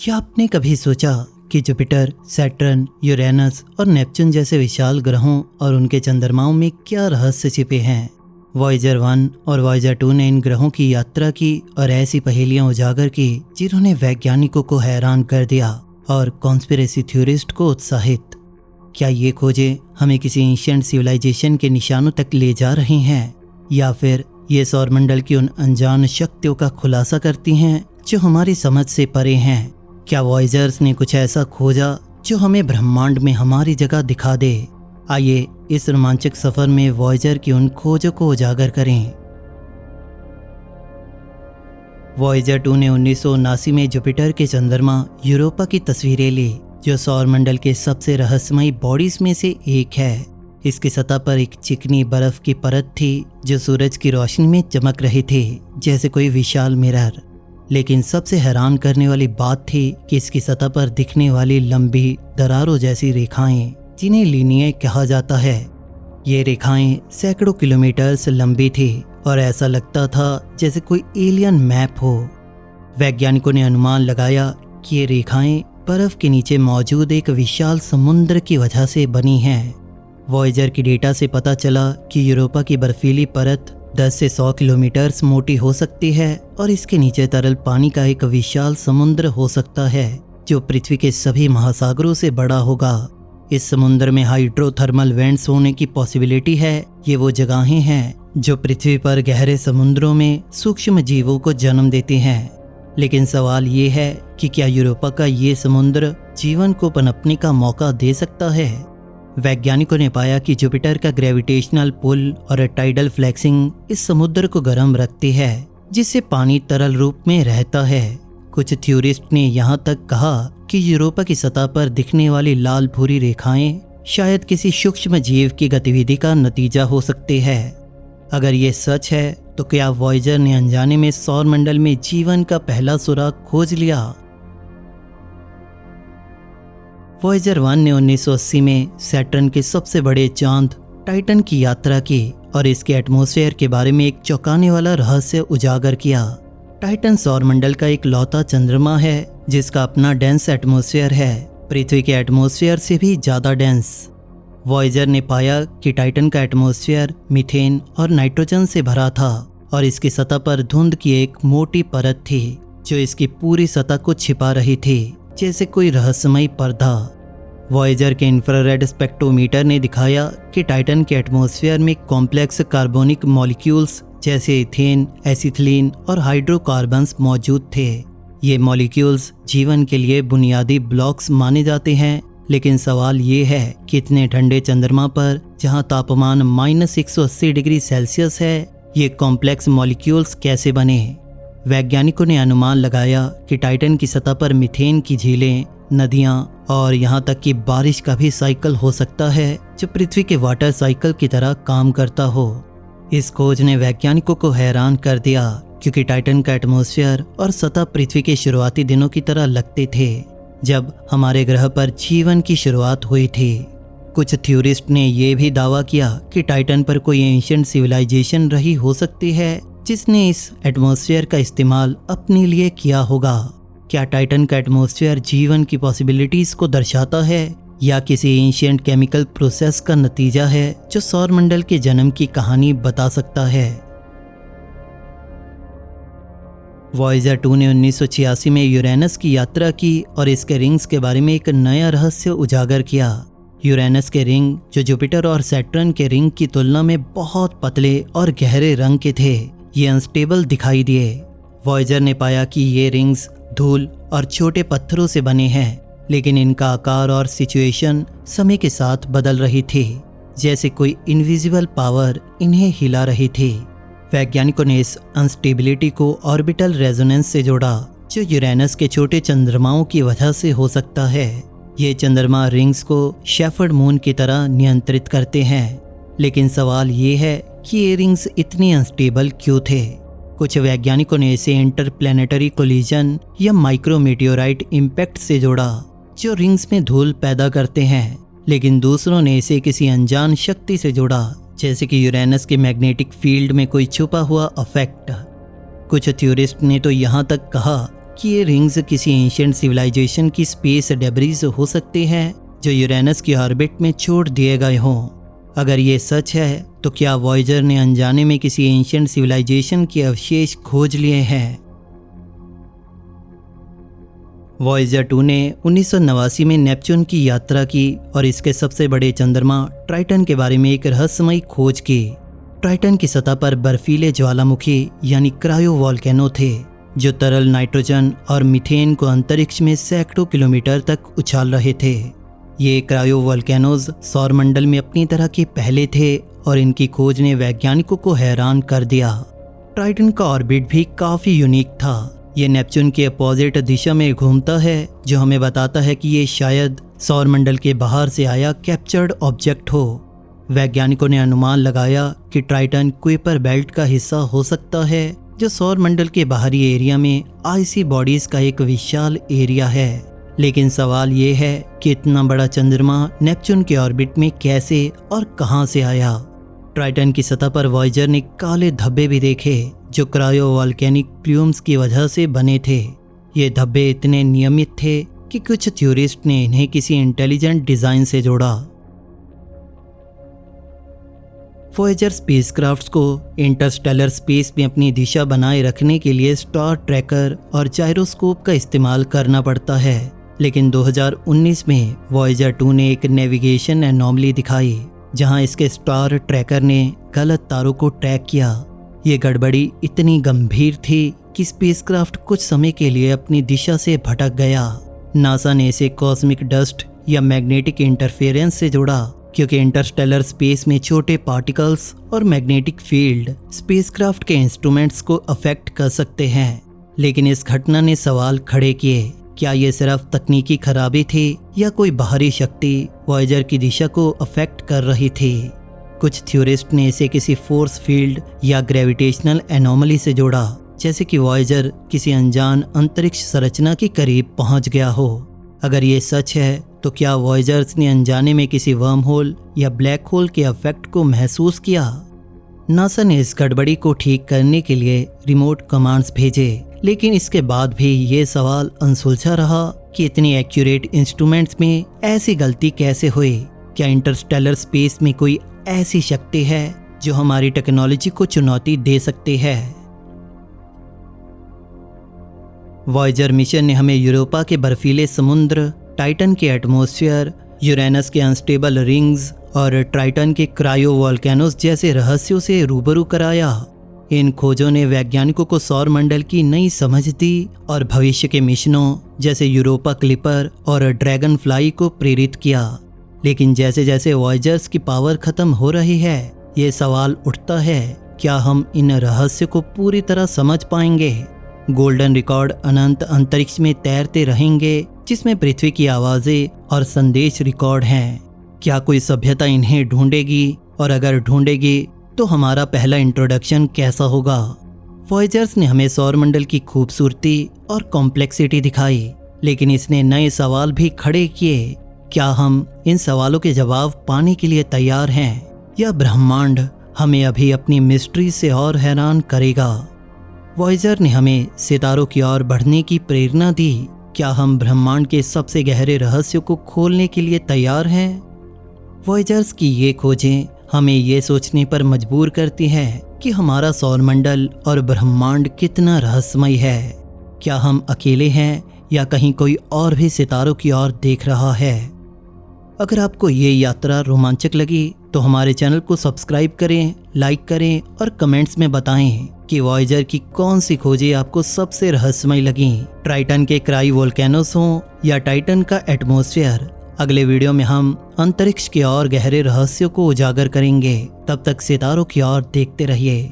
क्या आपने कभी सोचा कि जुपिटर, सैटर्न, यूरेनस और नेपच्यून जैसे विशाल ग्रहों और उनके चंद्रमाओं में क्या रहस्य छिपे हैं? वॉयेजर 1 और वॉयेजर 2 ने इन ग्रहों की यात्रा की और ऐसी पहेलियां उजागर की जिन्होंने वैज्ञानिकों को हैरान कर दिया और कॉन्स्पिरेसी थ्योरिस्ट को उत्साहित। क्या ये खोजें हमें किसी एंशिएंट सिविलाइजेशन के निशानों तक ले जा रही हैं, या फिर ये सौरमंडल की उन अनजान शक्तियों का खुलासा करती हैं जो हमारी समझ से परे हैं? क्या वॉयेजर्स ने कुछ ऐसा खोजा जो हमें ब्रह्मांड में हमारी जगह दिखा दे? आइए इस रोमांचक सफर में वॉयेजर की उन खोजों को उजागर करें। वॉयेजर 2 ने 1979 में जुपिटर के चंद्रमा यूरोपा की तस्वीरें ली, जो सौरमंडल के सबसे रहस्यमयी बॉडीज में से एक है। इसकी सतह पर एक चिकनी बर्फ की परत थी जो सूरज की रोशनी में चमक रही थी जैसे कोई विशाल मिरर। लेकिन सबसे हैरान करने वाली बात थी कि इसकी सतह पर दिखने वाली लंबी दरारों जैसी रेखाएं, जिन्हें लीनियां कहा जाता है। ये रेखाएं सैकड़ों किलोमीटर्स लंबी थी और ऐसा लगता था जैसे कोई एलियन मैप हो। वैज्ञानिकों ने अनुमान लगाया कि ये रेखाएं बर्फ के नीचे मौजूद एक विशाल समुद्र की वजह से बनी हैं। वॉयेजर की डेटा से पता चला कि यूरोपा की बर्फीली परत 10 से 100 किलोमीटर्स मोटी हो सकती है और इसके नीचे तरल पानी का एक विशाल समुद्र हो सकता है जो पृथ्वी के सभी महासागरों से बड़ा होगा। इस समुद्र में हाइड्रोथर्मल वेंट्स होने की पॉसिबिलिटी है। ये वो जगहें हैं जो पृथ्वी पर गहरे समुद्रों में सूक्ष्म जीवों को जन्म देते हैं। लेकिन सवाल ये है कि क्या यूरोपा का ये समुद्र जीवन को पनपने का मौका दे सकता है? वैज्ञानिकों ने पाया कि जुपिटर का ग्रेविटेशनल पुल और टाइडल फ्लेक्सिंग इस समुद्र को गर्म रखती है, जिससे पानी तरल रूप में रहता है। कुछ थ्योरिस्ट ने यहाँ तक कहा कि यूरोपा की सतह पर दिखने वाली लाल भूरी रेखाएं शायद किसी सूक्ष्म जीव की गतिविधि का नतीजा हो सकते हैं। अगर ये सच है तो क्या वॉयेजर ने अनजाने में सौरमंडल में जीवन का पहला सुराग खोज लिया? वॉयेजर 1 ने 1980 में सैटर्न के सबसे बड़े चांद टाइटन की यात्रा की और इसके एटमॉस्फेयर के बारे में एक चौंकाने वाला रहस्य उजागर किया। टाइटन सौरमंडल का एक लौता चंद्रमा है जिसका अपना डेंस एटमॉस्फेयर है, पृथ्वी के एटमॉस्फेयर से भी ज़्यादा डेंस। वॉयेजर ने पाया कि टाइटन का एटमॉस्फेयर मीथेन और नाइट्रोजन से भरा था और इसकी सतह पर धुंध की एक मोटी परत थी जो इसकी पूरी सतह को छिपा रही थी जैसे कोई रहस्यमयी पर्दा। वॉयेजर के इंफ्रारेड स्पेक्ट्रोमीटर ने दिखाया कि टाइटन के एटमॉस्फेयर में कॉम्प्लेक्स कार्बोनिक मॉलिक्यूल्स जैसे इथेन, एसिथिलीन और हाइड्रोकार्बन्स मौजूद थे। ये मॉलिक्यूल्स जीवन के लिए बुनियादी ब्लॉक्स माने जाते हैं। लेकिन सवाल ये है कि इतने ठंडे चंद्रमा पर जहां तापमान -180 डिग्री सेल्सियस है, ये कॉम्प्लेक्स मॉलिक्यूल्स कैसे बने? वैज्ञानिकों ने अनुमान लगाया कि टाइटन की सतह पर मीथेन की झीलें, नदियां और यहाँ तक कि बारिश का भी साइकिल हो सकता है जो पृथ्वी के वाटर साइकिल की तरह काम करता हो। इस खोज ने वैज्ञानिकों को हैरान कर दिया क्योंकि टाइटन का एटमॉस्फेयर और सतह पृथ्वी के शुरुआती दिनों की तरह लगते थे जब हमारे ग्रह पर जीवन की शुरुआत हुई थी। कुछ थ्योरिस्ट ने यह भी दावा किया कि टाइटन पर कोई एंशिएंट सिविलाइजेशन रही हो सकती है जिसने इस एटमॉस्फेयर का इस्तेमाल अपने लिए किया होगा। क्या टाइटन का एटमॉस्फेयर जीवन की पॉसिबिलिटीज को दर्शाता है या किसी एंशिएंट केमिकल प्रोसेस का नतीजा है जो सौरमंडल के जन्म की कहानी बता सकता है? वॉयेजर 2 ने 1986 में यूरेनस की यात्रा की और इसके रिंग्स के बारे में एक नया रहस्य उजागर किया। यूरेनस के रिंग, जो जुपिटर और सैटर्न के रिंग की तुलना में बहुत पतले और गहरे रंग के थे, ये अनस्टेबल दिखाई दिए। वॉयेजर ने पाया कि ये रिंग्स धूल और छोटे पत्थरों से बने हैं, लेकिन इनका आकार और सिचुएशन समय के साथ बदल रही थी, जैसे कोई इनविजिबल पावर इन्हें हिला रही थी। वैज्ञानिकों ने इस अनस्टेबिलिटी को ऑर्बिटल रेजोनेंस से जोड़ा, जो यूरेनस के छोटे चंद्रमाओं की वजह से हो सकता है। ये चंद्रमा रिंग्स को शेफर्ड मून की तरह नियंत्रित करते हैं। लेकिन सवाल ये है कि ये रिंग्स इतनी अनस्टेबल क्यों थे? कुछ वैज्ञानिकों ने इसे इंटरप्लैनेटरी कोलिजन या माइक्रोमीटियोराइट इम्पैक्ट से जोड़ा जो रिंग्स में धूल पैदा करते हैं, लेकिन दूसरों ने इसे किसी अनजान शक्ति से जोड़ा जैसे कि यूरेनस के मैग्नेटिक फील्ड में कोई छुपा हुआ इफेक्ट। कुछ थ्योरिस्ट ने तो यहाँ तक कहा कि ये रिंग्स किसी एंशिएंट सिविलाइजेशन की स्पेस डेब्रिस हो सकते हैं जो यूरेनस की ऑर्बिट में छोड़ दिए गए हों। अगर ये सच है तो क्या वॉयेजर ने अनजाने में किसी एंशिएंट सिविलाइजेशन के अवशेष खोज लिए हैं? वॉयेजर 2 ने 1989 में नेपच्यून की यात्रा की और इसके सबसे बड़े चंद्रमा टाइटन के बारे में एक रहस्यमयी खोज की। टाइटन की सतह पर बर्फीले ज्वालामुखी यानी क्रायो वॉल्केनो थे जो तरल नाइट्रोजन और मीथेन को अंतरिक्ष में सैकड़ों किलोमीटर तक उछाल रहे थे। ये क्रायो वॉल्केनोज सौरमंडल में अपनी तरह के पहले थे और इनकी खोज ने वैज्ञानिकों को हैरान कर दिया। टाइटन का ऑर्बिट भी काफ़ी यूनिक था। ये नेपच्यून के अपोजिट दिशा में घूमता है जो हमें बताता है कि ये शायद सौरमंडल के बाहर से आया कैप्चर्ड ऑब्जेक्ट हो। वैज्ञानिकों ने अनुमान लगाया कि टाइटन कुइपर बेल्ट का हिस्सा हो सकता है जो सौरमंडल के बाहरी एरिया में आइसी बॉडीज का एक विशाल एरिया है। लेकिन सवाल ये है कि इतना बड़ा चंद्रमा नेपच्यून के ऑर्बिट में कैसे और कहां से आया। टाइटन की सतह पर वॉयेजर ने काले धब्बे भी देखे जो क्रायो वॉल्केनिक प्लूम्स की वजह से बने थे। ये धब्बे इतने नियमित थे कि कुछ थ्योरिस्ट ने इन्हें किसी इंटेलिजेंट डिजाइन से जोड़ा। वॉयेजर स्पेसक्राफ्ट्स को इंटरस्टेलर स्पेस में अपनी दिशा बनाए रखने के लिए स्टार ट्रैकर और जायरोस्कोप का इस्तेमाल करना पड़ता है। लेकिन 2019 में वॉयेजर 2 ने एक नेविगेशन एनॉमली दिखाई जहां इसके स्टार ट्रैकर ने गलत तारों को ट्रैक किया। ये गड़बड़ी इतनी गंभीर थी कि स्पेसक्राफ्ट कुछ समय के लिए अपनी दिशा से भटक गया। नासा ने इसे कॉस्मिक डस्ट या मैग्नेटिक इंटरफेरेंस से जोड़ा क्योंकि इंटरस्टेलर स्पेस में छोटे पार्टिकल्स और मैग्नेटिक फील्ड स्पेसक्राफ्ट के इंस्ट्रूमेंट्स को अफेक्ट कर सकते हैं। लेकिन इस घटना ने सवाल खड़े किए, क्या ये सिर्फ तकनीकी खराबी थी या कोई बाहरी शक्ति वॉयेजर की दिशा को अफेक्ट कर रही थी? कुछ थ्योरिस्ट ने इसे किसी फोर्स फील्ड या ग्रेविटेशनल एनोमली से जोड़ा, जैसे कि वॉयेजर किसी अनजान अंतरिक्ष संरचना के करीब पहुंच गया हो। अगर ये सच है तो क्या वॉयेजर्स ने अनजाने में किसी वर्म होल या ब्लैक होल के इफेक्ट को महसूस किया? नासा ने इस गड़बड़ी को ठीक करने के लिए रिमोट कमांड्स भेजे, लेकिन इसके बाद भी ये सवाल अनसुलझा रहा कि इतनी एक्यूरेट इंस्ट्रूमेंट्स में ऐसी गलती कैसे हुई। क्या इंटरस्टेलर स्पेस में कोई ऐसी शक्ति है जो हमारी टेक्नोलॉजी को चुनौती दे सकती है? वॉयेजर मिशन ने हमें यूरोपा के बर्फीले समुद्र, टाइटन के एटमॉस्फेयर, यूरेनस के अनस्टेबल रिंग्स और टाइटन के क्रायो वॉल्केनोस जैसे रहस्यों से रूबरू कराया। इन खोजों ने वैज्ञानिकों को सौरमंडल की नई समझ दी और भविष्य के मिशनों जैसे यूरोपा क्लिपर और ड्रैगन फ्लाई को प्रेरित किया। लेकिन जैसे जैसे वॉयेजर्स की पावर खत्म हो रही है, ये सवाल उठता है, क्या हम इन रहस्य को पूरी तरह समझ पाएंगे? गोल्डन रिकॉर्ड अनंत अंतरिक्ष में तैरते रहेंगे जिसमें पृथ्वी की आवाजें और संदेश रिकॉर्ड हैं। क्या कोई सभ्यता इन्हें ढूंढेगी? और अगर ढूंढेगी तो हमारा पहला इंट्रोडक्शन कैसा होगा? वॉयेजर्स ने हमें सौरमंडल की खूबसूरती और कॉम्प्लेक्सिटी दिखाई, लेकिन इसने नए सवाल भी खड़े किए। क्या हम इन सवालों के जवाब पाने के लिए तैयार हैं या ब्रह्मांड हमें अभी अपनी मिस्ट्री से और हैरान करेगा? वॉयेजर ने हमें सितारों की ओर बढ़ने की प्रेरणा दी। क्या हम ब्रह्मांड के सबसे गहरे रहस्यों को खोलने के लिए तैयार हैं? वॉयेजर्स की ये खोजें हमें ये सोचने पर मजबूर करती हैं कि हमारा सौरमंडल और ब्रह्मांड कितना रहस्यमय है। क्या हम अकेले हैं या कहीं कोई और भी सितारों की ओर देख रहा है? अगर आपको ये यात्रा रोमांचक लगी तो हमारे चैनल को सब्सक्राइब करें, लाइक करें और कमेंट्स में बताएं कि वॉयेजर की कौन सी खोजें आपको सबसे रहस्यमय लगीं। टाइटन के क्राई वोल्केनोस हों या टाइटन का एटमॉस्फेयर। अगले वीडियो में हम अंतरिक्ष के और गहरे रहस्यों को उजागर करेंगे। तब तक सितारों की ओर देखते रहिए।